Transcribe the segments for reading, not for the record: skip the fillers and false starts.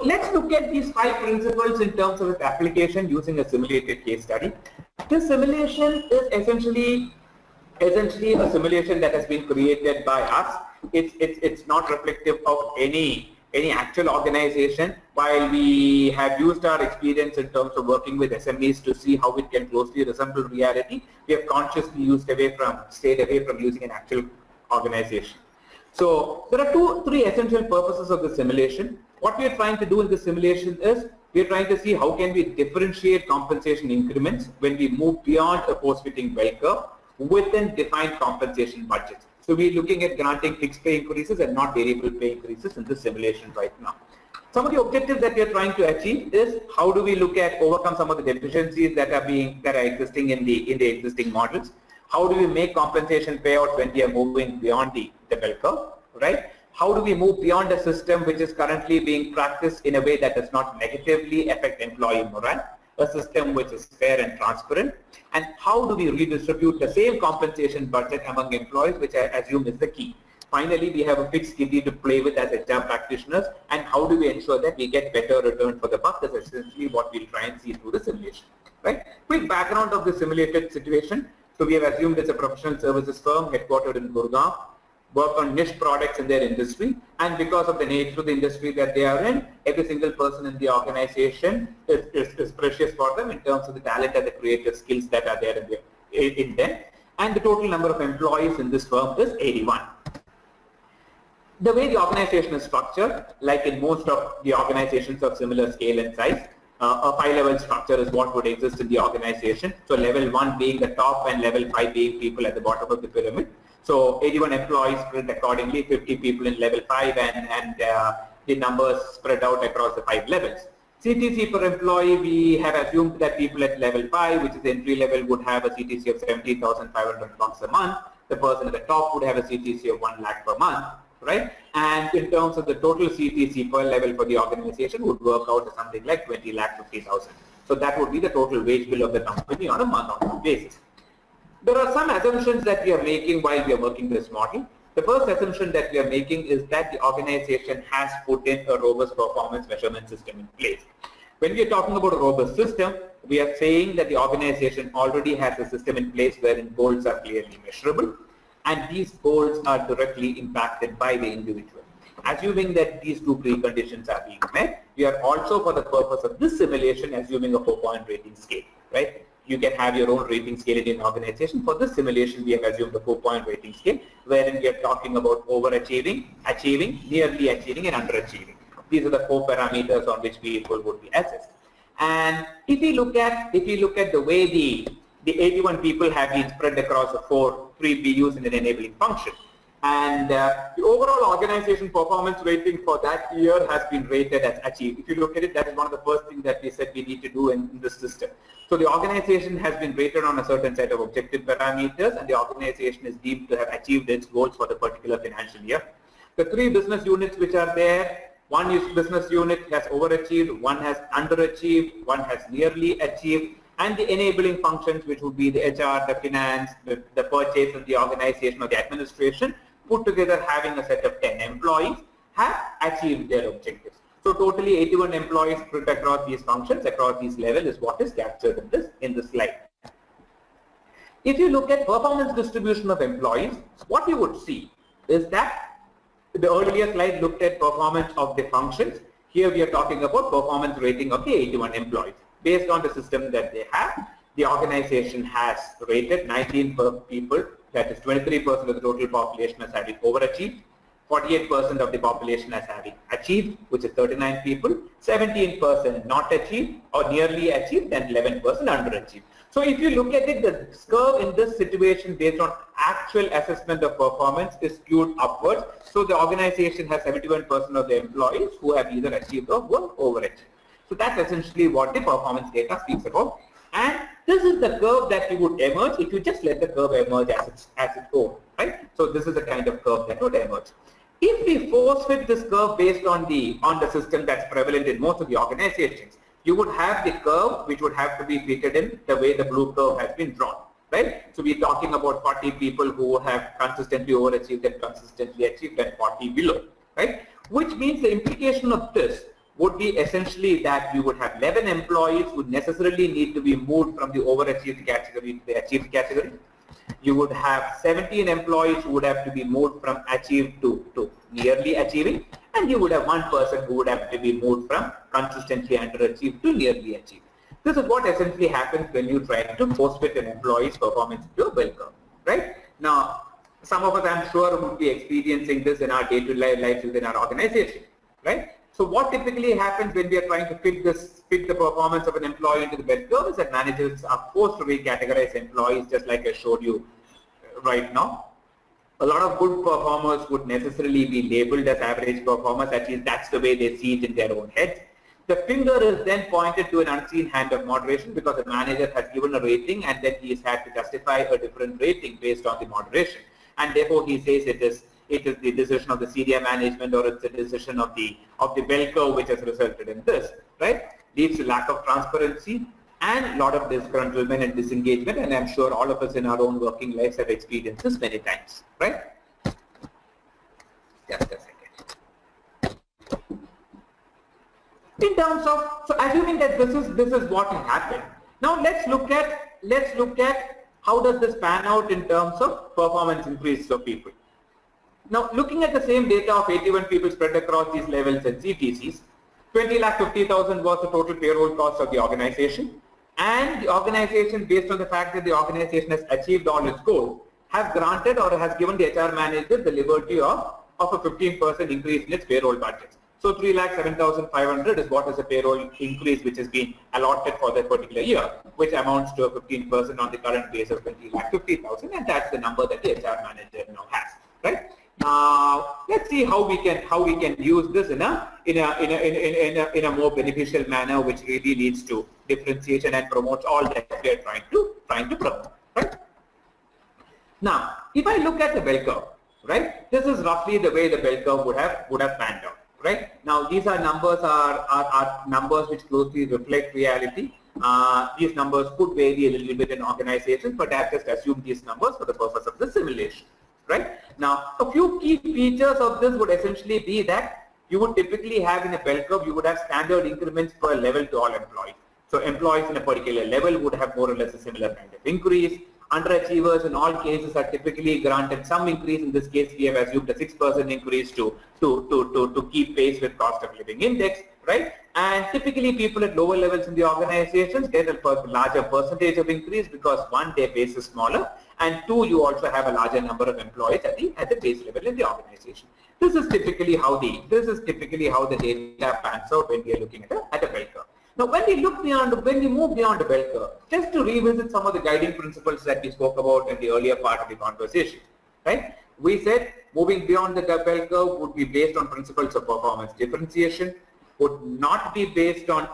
let's look at these 5 principles in terms of its application using a simulated case study. This simulation is essentially a simulation that has been created by us. It's not reflective of any actual organization. While we have used our experience in terms of working with SMEs to see how it can closely resemble reality, we have consciously stayed away from using an actual organization. So there are three essential purposes of the simulation. What we are trying to do in the simulation is we are trying to see how can we differentiate compensation increments when we move beyond a post-fitting bell curve within defined compensation budgets. So we're looking at granting fixed pay increases and not variable pay increases in this simulation right now. Some of the objectives that we are trying to achieve is how do we look at overcome some of the deficiencies that are existing in the existing models. How do we make compensation payouts when we are moving beyond the bell curve, right? How do we move beyond a system which is currently being practiced in a way that does not negatively affect employee morale, a system which is fair and transparent, and how do we redistribute the same compensation budget among employees, which I assume is the key. Finally, we have a fixed kitty to play with as HR practitioners, and how do we ensure that we get better return for the buck? That's essentially what we'll try and see through the simulation, right? Quick background of the simulated situation. So we have assumed it's a professional services firm headquartered in Gurgaon, work on niche products in their industry, and because of the nature of the industry that they are in, every single person in the organization is precious for them in terms of the talent and the creative skills that are there in them. And the total number of employees in this firm is 81. The way the organization is structured, like in most of the organizations of similar scale and size, a 5-level structure is what would exist in the organization. So level 1 being the top and level 5 being people at the bottom of the pyramid. So 81 employees spread accordingly, 50 people in level 5 and the numbers spread out across the 5 levels. CTC per employee, we have assumed that people at level 5, which is entry level, would have a CTC of 17,500 bucks a month. The person at the top would have a CTC of 1 lakh per month, right? And in terms of the total CTC per level for the organization would work out to something like 20 lakh 50,000. So that would be the total wage bill of the company on a month-on-month basis. There are some assumptions that we are making while we are working this model. The first assumption that we are making is that the organization has put in a robust performance measurement system in place. When we are talking about a robust system, we are saying that the organization already has a system in place wherein goals are clearly measurable, and these goals are directly impacted by the individual. Assuming that these two preconditions are being met, we are also, for the purpose of this simulation, assuming a 4-point rating scale, right? You can have your own rating scale in an organization. For this simulation, we have assumed a 4-point rating scale, wherein we are talking about overachieving, achieving, nearly achieving, and underachieving. These are the 4 parameters on which people would be assessed. And if we look at the way the 81 people have been spread across the 3 BUs in an enabling function, and the overall organization performance rating for that year has been rated as achieved. If you look at it, that is one of the first things that we said we need to do in this system. So the organization has been rated on a certain set of objective parameters, and the organization is deemed to have achieved its goals for the particular financial year. The 3 business units which are there, one business unit has overachieved, one has underachieved, one has nearly achieved, and the enabling functions, which would be the HR, the finance, the purchase of the organization or the administration, put together having a set of 10 employees, have achieved their objectives. So totally 81 employees spread across these functions, across these levels, is what is captured in this slide. If you look at performance distribution of employees, what you would see is that the earlier slide looked at performance of the functions. Here we are talking about performance rating of the 81 employees. Based on the system that they have, the organization has rated 19 people, that is 23% of the total population as having overachieved, 48% of the population as having achieved, which is 39 people, 17% not achieved or nearly achieved, and 11% underachieved. So if you look at it, the curve in this situation based on actual assessment of performance is skewed upwards. So the organization has 71% of the employees who have either achieved or overachieved. So that's essentially what the performance data speaks about. And this is the curve that you would emerge if you just let the curve emerge as its own, right? So this is the kind of curve that would emerge. If we force fit this curve based on the system that's prevalent in most of the organizations, you would have the curve which would have to be fitted in the way the blue curve has been drawn, right? So we're talking about 40 people who have consistently overachieved and consistently achieved and 40 below, right? Which means the implication of this would be essentially that you would have 11 employees who necessarily need to be moved from the overachieved category to the achieved category. You would have 17 employees who would have to be moved from achieved to nearly achieving, and you would have one person who would have to be moved from consistently underachieved to nearly achieved. This is what essentially happens when you try to post-fit an employee's performance into a bell curve, right? Now, some of us, I'm sure, would be experiencing this in our day-to-day lives within our organization, right? So what typically happens when we are trying to fit the performance of an employee into the bell curve is that managers are forced to recategorize employees, just like I showed you right now. A lot of good performers would necessarily be labeled as average performers, at least that's the way they see it in their own heads. The finger is then pointed to an unseen hand of moderation because the manager has given a rating and then he has had to justify a different rating based on the moderation. And therefore he says it is the decision of the senior management, or it's a decision of the bell curve which has resulted in this, right? Leads to lack of transparency and a lot of disgruntlement and disengagement, and I'm sure all of us in our own working lives have experienced this many times, right? Just a second. In terms of, so assuming that this is what has happened, now let's look at how does this pan out in terms of performance increase of people. Now, looking at the same data of 81 people spread across these levels and CTCs, 20,50,000 was the total payroll cost of the organization, and the organization, based on the fact that the organization has achieved all its goals, has granted or has given the HR manager the liberty of a 15% increase in its payroll budgets. So 3,07,500 is what is the payroll increase which has been allotted for that particular year, which amounts to a 15% on the current base of 20,50,000, and that's the number that the HR manager now has, right? Now let's see how we can use this in a more beneficial manner, which really leads to differentiation and promotes all that we are trying to promote, right? Now, if I look at the bell curve, right, this is roughly the way the bell curve would have panned out. Right? Now these are numbers which closely reflect reality. These numbers could vary a little bit in organizations, but I've just assumed these numbers for the purpose of the simulation. Right? Now a few key features of this would essentially be that you would typically have in a bell curve, you would have standard increments per level to all employees. So employees in a particular level would have more or less a similar kind of increase. Underachievers in all cases are typically granted some increase. In this case, we have assumed a 6% increase to keep pace with cost of living index, right? And typically people at lower levels in the organizations get a larger percentage of increase because one, their base is smaller, and two, you also have a larger number of employees at the base level in the organization. This is typically how the data pans out when we are looking at a bell curve. Now, when we move beyond the bell curve, just to revisit some of the guiding principles that we spoke about in the earlier part of the conversation, right? We said moving beyond the bell curve would be based on principles of performance differentiation, would not be based on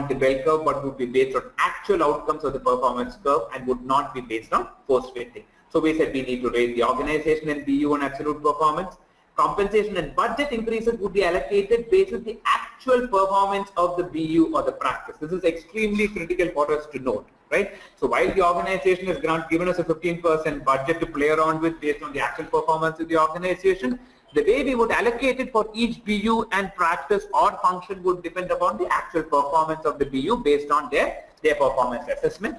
the bell curve, but would be based on actual outcomes of the performance curve and would not be based on post-fitting. So we said we need to rate the organization and BU on absolute performance. Compensation and budget increases would be allocated based on the actual performance of the BU or the practice. This is extremely critical for us to note, right? So while the organization has given us a 15% budget to play around with based on the actual performance of the organization, the way we would allocate it for each BU and practice or function would depend upon the actual performance of the BU based on their performance assessment.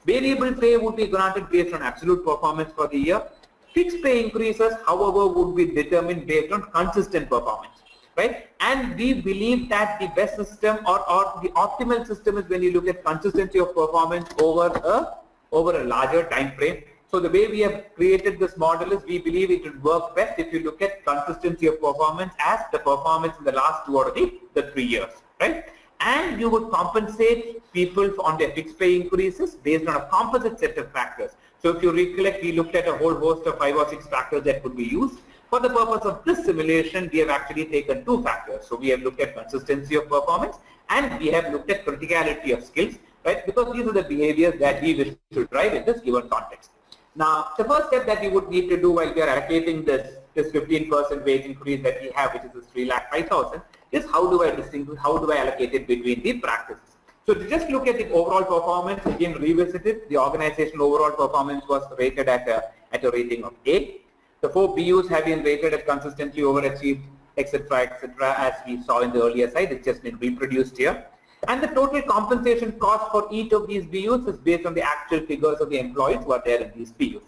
Variable pay would be granted based on absolute performance for the year. Fixed pay increases, however, would be determined based on consistent performance, right? And we believe that the best system or the optimal system is when you look at consistency of performance over a larger time frame. So the way we have created this model is we believe it would work best if you look at consistency of performance as the performance in the last 2 or the 3 years, right? And you would compensate people on their fixed pay increases based on a composite set of factors. So if you recollect, we looked at a whole host of 5 or 6 factors that could be used. For the purpose of this simulation, we have actually taken 2 factors. So we have looked at consistency of performance and we have looked at criticality of skills, right? Because these are the behaviors that we wish to drive in this given context. Now, the first step that we would need to do while we are allocating this 15% wage increase that we have, which is this 3,05,000, is how do I allocate it between the practices? So to just look at the overall performance, again revisited, the organization overall performance was rated at a rating of A. The 4 BUs have been rated as consistently overachieved. etc., as we saw in the earlier slide. It's just been reproduced here. And the total compensation cost for each of these BUs is based on the actual figures of the employees who are there in these BUs.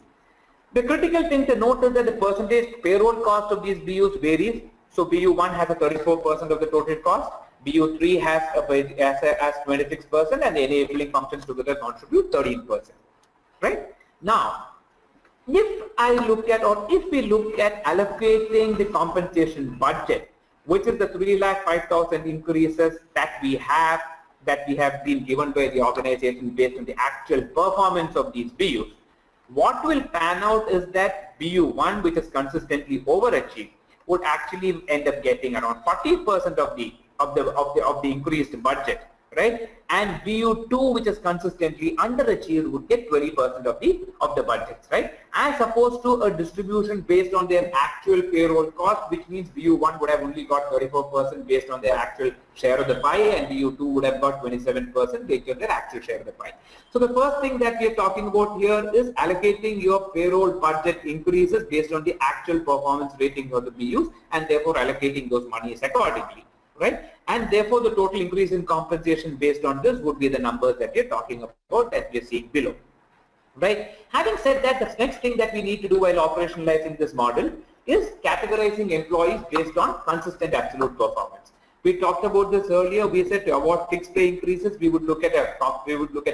The critical thing to note is that the percentage payroll cost of these BUs varies. So BU1 has a 34% of the total cost, BU3 has 26%, and the enabling functions together contribute 13%. Right? Now, if we look at allocating the compensation budget, which is the 3,05,000 increases that we have been given by the organization based on the actual performance of these BUs, what will pan out is that BU1, which is consistently overachieved, would actually end up getting around 40% of the increased budget, right? And BU2, which is consistently underachieved, would get 20% of the budgets, right? As opposed to a distribution based on their actual payroll cost, which means BU1 would have only got 34% based on their actual share of the pie, and BU2 would have got 27% based on their actual share of the pie. So the first thing that we are talking about here is allocating your payroll budget increases based on the actual performance rating of the BUs, and therefore allocating those monies accordingly, right? And therefore the total increase in compensation based on this would be the numbers that we are talking about, that we are seeing below, right? Having said that, the next thing that we need to do while operationalizing this model is categorizing employees based on consistent absolute performance. We talked about this earlier. We said to avoid fixed pay increases, we would look at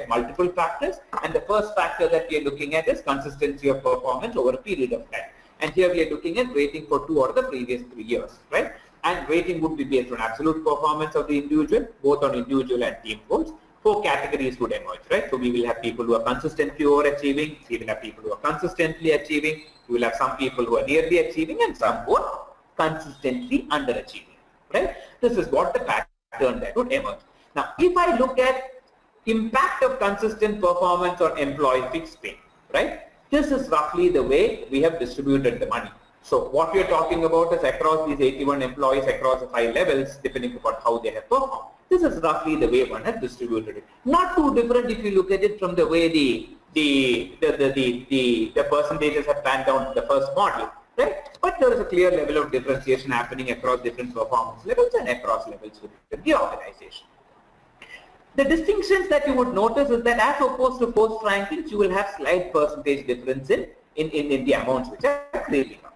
multiple factors, and the first factor that we are looking at is consistency of performance over a period of time. And here we are looking at rating for 2 or the previous 3 years, right? And rating would be based on absolute performance of the individual, both on individual and team goals. 4 categories would emerge, right? So we will have people who are consistently overachieving, we will have people who are consistently achieving, we will have some people who are nearly achieving, and some who are consistently underachieving, right? This is what the pattern that would emerge. Now, if I look at impact of consistent performance on employee fixed pay, right? This is roughly the way we have distributed the money. So what we are talking about is across these 81 employees across the 5 levels, depending upon how they have performed. This is roughly the way one has distributed it. Not too different if you look at it from the way the percentages have panned down the first model, right? But there is a clear level of differentiation happening across different performance levels and across levels within the organization. The distinctions that you would notice is that as opposed to post rankings, you will have slight percentage difference in the amounts which are creating up.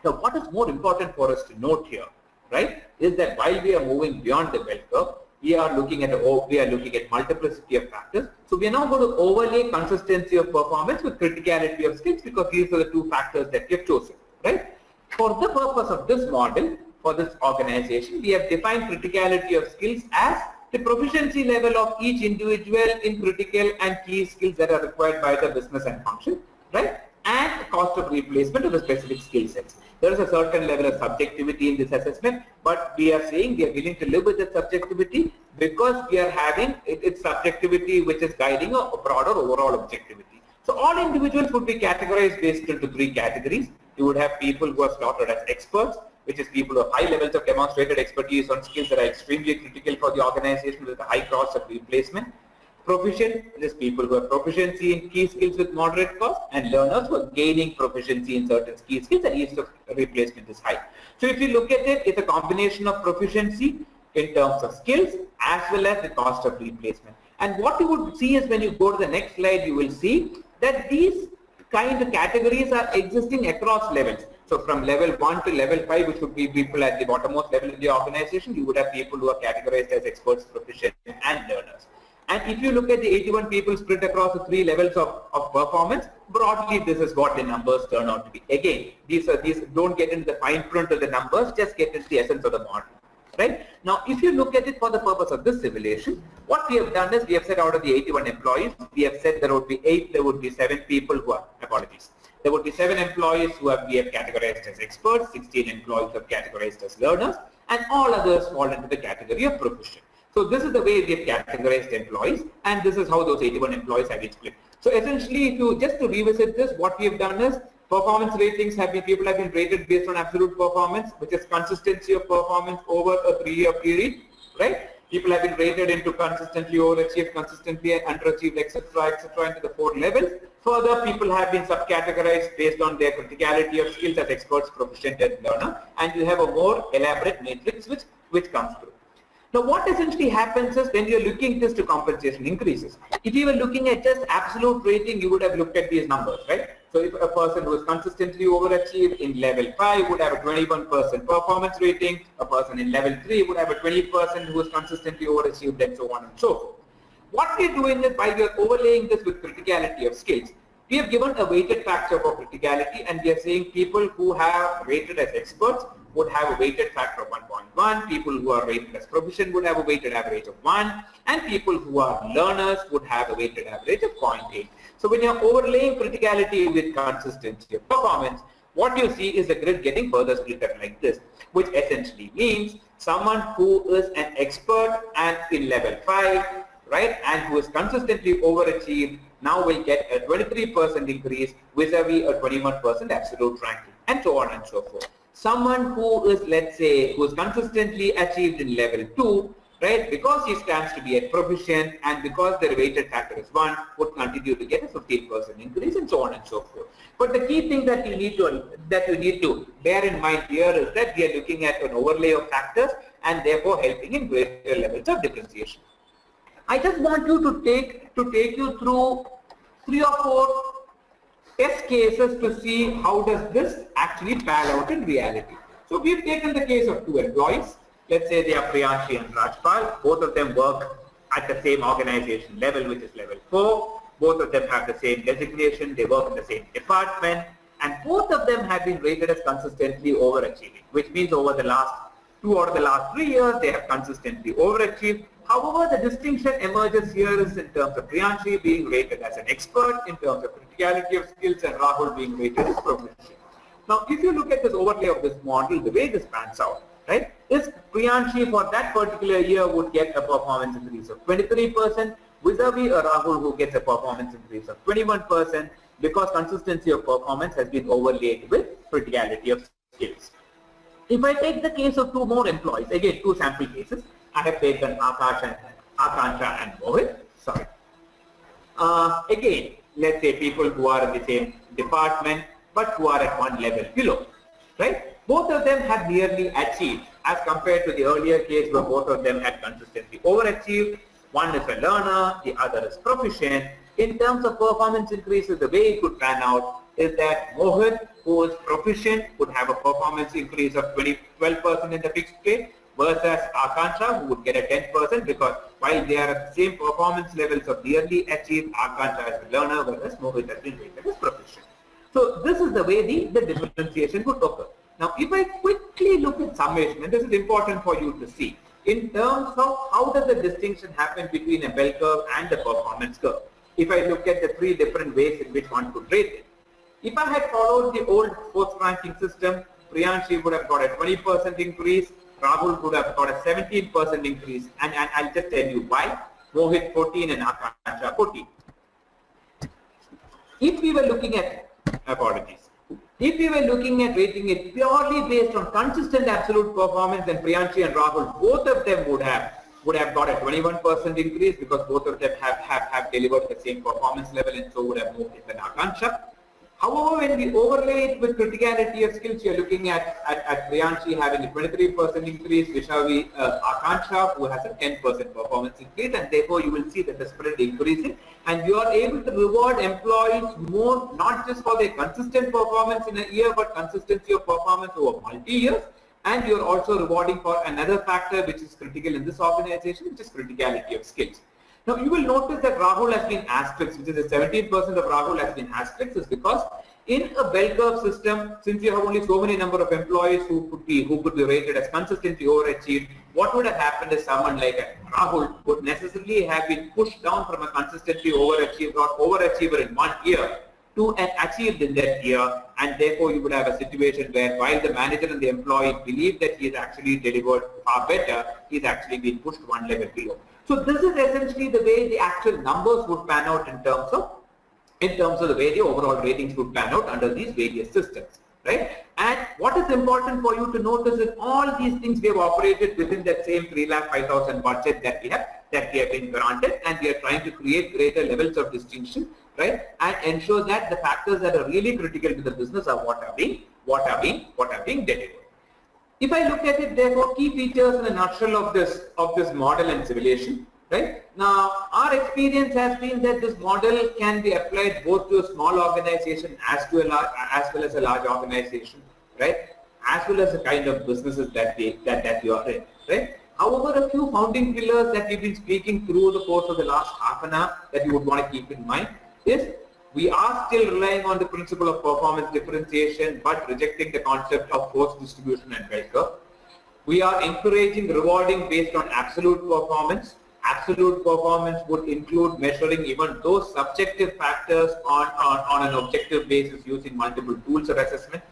Now, what is more important for us to note here, right, is that while we are moving beyond the bell curve, we are looking at multiplicity of factors. So we are now going to overlay consistency of performance with criticality of skills, because these are the 2 factors that we have chosen, right? For the purpose of this model, for this organization, we have defined criticality of skills as the proficiency level of each individual in critical and key skills that are required by the business and function, right? And cost of replacement of the specific skill sets. There is a certain level of subjectivity in this assessment, but we are saying we are willing to live with that subjectivity because we are having its subjectivity which is guiding a broader overall objectivity. So all individuals would be categorized based into 3 categories. You would have people who are slotted as experts, which is people who have high levels of demonstrated expertise on skills that are extremely critical for the organization with a high cost of replacement. Proficient is people who have proficiency in key skills with moderate cost, and learners who are gaining proficiency in certain key skills and ease of replacement is high. So if you look at it, it's a combination of proficiency in terms of skills as well as the cost of replacement. And what you would see is when you go to the next slide, you will see that these kind of categories are existing across levels. So from level 1 to level 5, which would be people at the bottommost level in the organization, you would have people who are categorized as experts, proficient, and learners. And if you look at the 81 people split across the 3 levels of performance, broadly this is what the numbers turn out to be. Again, these don't get into the fine print of the numbers, just get into the essence of the model, right? Now, if you look at it for the purpose of this simulation, what we have done is we have said out of the 81 employees, we have said there would be 7 people who are, apologies. There would be 7 employees who we have categorized as experts, 16 employees who have categorized as learners, and all others fall into the category of proficient. So this is the way we have categorized employees, and this is how those 81 employees have been split. So essentially, if you just to revisit this, what we have done is performance ratings people have been rated based on absolute performance, which is consistency of performance over a 3-year period, right? People have been rated into consistently overachieved, consistently underachieved, etc., into the 4 levels. Further, people have been subcategorized based on their criticality of skills as experts, proficient, and learner, and you have a more elaborate matrix which comes through. Now, what essentially happens is when you're looking just to compensation increases, if you were looking at just absolute rating, you would have looked at these numbers, right? So if a person who is consistently overachieved in level 5 would have a 21% performance rating, a person in level 3 would have a 20% who is consistently overachieved, and so on and so forth. What we are doing is, by we are overlaying this with criticality of skills, we have given a weighted factor for criticality, and we are saying people who have rated as experts would have a weighted factor of 1.1, people who are rated as proficient would have a weighted average of 1, and people who are learners would have a weighted average of 0.8. So when you're overlaying criticality with consistency of performance, what you see is the grid getting further split up like this, which essentially means someone who is an expert and in level 5, right, and who is consistently overachieved now will get a 23% increase vis-a-vis a 21% absolute ranking, and so on and so forth. Someone who is, let's say, who is consistently achieved in level 2, right, because he stands to be at proficient and because their weighted factor is 1, would continue to get a 15% increase, and so on and so forth. But the key thing that you need to bear in mind here is that we are looking at an overlay of factors and therefore helping in greater levels of differentiation. I just want you to take you through 3 or 4 test cases to see how does this actually pan out in reality. So we've taken the case of 2 employees. Let's say they are Priyanshi and Rajpal. Both of them work at the same organization level, which is level 4. Both of them have the same designation. They work in the same department, and both of them have been rated as consistently overachieving, which means over the last 2 or the last 3 years they have consistently overachieved. However, the distinction emerges here is in terms of Priyanshi being rated as an expert in terms of criticality of skills and Rahul being rated as proficient. Now, if you look at this overlay of this model, the way this pans out, right, is Priyanshi for that particular year would get a performance increase of 23% vis-a-vis a Rahul who gets a performance increase of 21% because consistency of performance has been overlaid with criticality of skills. If I take the case of 2 more employees, again 2 sample cases, I have taken Akansha and Mohit. Sorry. Again, let's say people who are in the same department but who are at 1 level below, right? Both of them have nearly achieved as compared to the earlier case where both of them had consistently overachieved. One is a learner, the other is proficient. In terms of performance increases, the way it could pan out is that Mohit, who is proficient, would have a performance increase of 12% in the fixed pay, versus Akansha, who would get a 10% because while they are at the same performance levels of nearly achieved, Akansha as a learner, whereas Mohit has been rated as proficient. So this is the way the differentiation would occur. Now, if I quickly look at summation, and this is important for you to see, in terms of how does the distinction happen between a bell curve and a performance curve. If I look at the 3 different ways in which one could rate it. If I had followed the old post ranking system, Priyanshi would have got a 20% increase, Rahul would have got a 17% increase, and I'll just tell you why. Mohit 14 and Akansha 14. If we were looking at, if we were looking at rating it purely based on consistent absolute performance, then Priyanshi and Rahul, both of them would have got a 21% increase because both of them have delivered the same performance level, and so would have Mohit and Akansha. However, when we overlay it with criticality of skills, you're looking at Priyanshi having a 23% increase vis-a-vis Akansha, who has a 10% performance increase, and therefore you will see that the spread increasing, and you are able to reward employees more, not just for their consistent performance in a year, but consistency of performance over multi-years, and you're also rewarding for another factor which is critical in this organization, which is criticality of skills. Now, you will notice that Rahul has been asterisk, which is 17% of Rahul has been asterisk, is because in a bell curve system, since you have only so many number of employees who could be rated as consistently overachieved, what would have happened is someone like Rahul would necessarily have been pushed down from a consistently overachiever in 1 year to an achieved in that year, and therefore you would have a situation where while the manager and the employee believe that he has actually delivered far better, he's actually been pushed 1 level below. So this is essentially the way the actual numbers would pan out in terms of the way the overall ratings would pan out under these various systems, right? And what is important for you to notice is all these things we have operated within that same 3,05,000 budget that we have that we have been granted, and we are trying to create greater levels of distinction, right, and ensure that the factors that are really critical to the business are what are being delivered. If I look at it, therefore, key features in a nutshell of this model and simulation, right? Now, our experience has been that this model can be applied both to a small organization as well as a large organization, right? As well as the kind of businesses that you are in, right? However, a few founding pillars that we've been speaking through the course of the last half an hour that you would want to keep in mind is we are still relying on the principle of performance differentiation, but rejecting the concept of force distribution and bell curve. We are encouraging rewarding based on absolute performance. Absolute performance would include measuring even those subjective factors on an objective basis using multiple tools of assessment.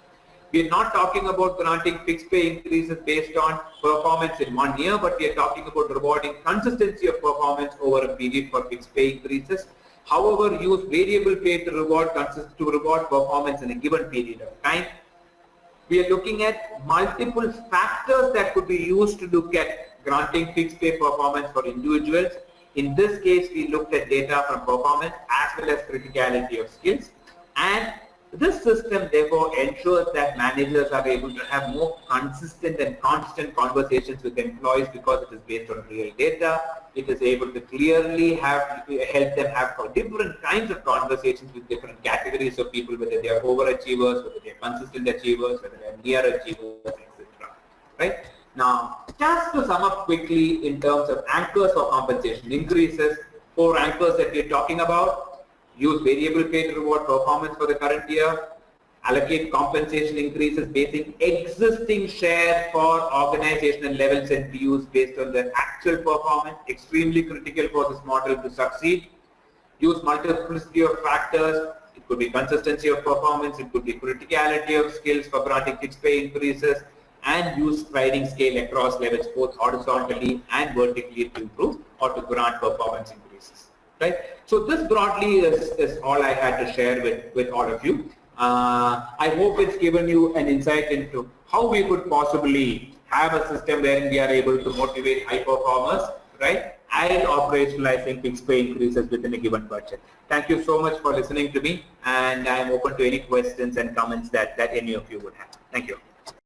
We are not talking about granting fixed pay increases based on performance in 1 year, but we are talking about rewarding consistency of performance over a period for fixed pay increases. However, use variable pay to reward performance in a given period of time. We are looking at multiple factors that could be used to look at granting fixed pay performance for individuals. In this case, we looked at data from performance as well as criticality of skills, and this system therefore ensures that managers are able to have more consistent and constant conversations with employees because it is based on real data. It is able to clearly help them have different kinds of conversations with different categories of people, whether they are overachievers, whether they are consistent achievers, whether they are near achievers, etc. Right? Now, just to sum up quickly in terms of anchors for compensation increases, 4 anchors that we are talking about. Use variable pay to reward performance for the current year. Allocate compensation increases basing existing share for organizational level NPUs based on the actual performance. Extremely critical for this model to succeed. Use multiplicity of factors. It could be consistency of performance. It could be criticality of skills for granting fixed pay increases. And use sliding scale across levels both horizontally and vertically to improve or to grant performance increases. Right? So this broadly is all I had to share with all of you. I hope it's given you an insight into how we could possibly have a system wherein we are able to motivate high performers, right, and operationalizing fixed pay increases within a given budget. Thank you so much for listening to me, and I am open to any questions and comments that any of you would have. Thank you.